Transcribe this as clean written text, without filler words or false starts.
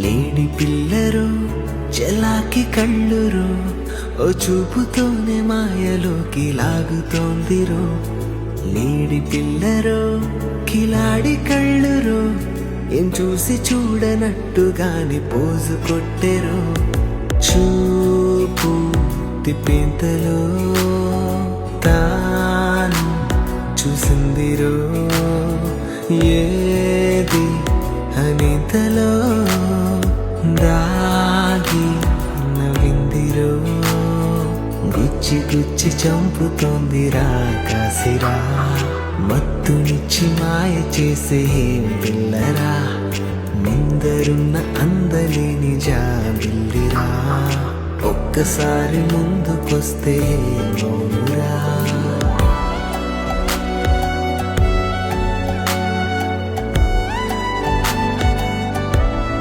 లేడి pillar చెలాకి కళ్ళురు, ఓ చూపుతోనే మాయలోకి లాగుతోందిరో. లేడి pillar కిలాడి కళ్ళురు, ఏం చూసి చూడనట్టుగాని pose కొట్టెరు. చూపు తిప్పేంతలో తాను చూసిందిరో, ఏది అనేంతలో దాగి నవ్విందిరో. గుచ్చి గుచ్చి చంపుతోందిరా కాసిరా, మత్తునిచ్చి మాయ చేసే పిల్లరా. ముందరున్న అందలేని జాబిల్లిరా, ఒక్కసారి ముందుకొస్తే మౌనురా.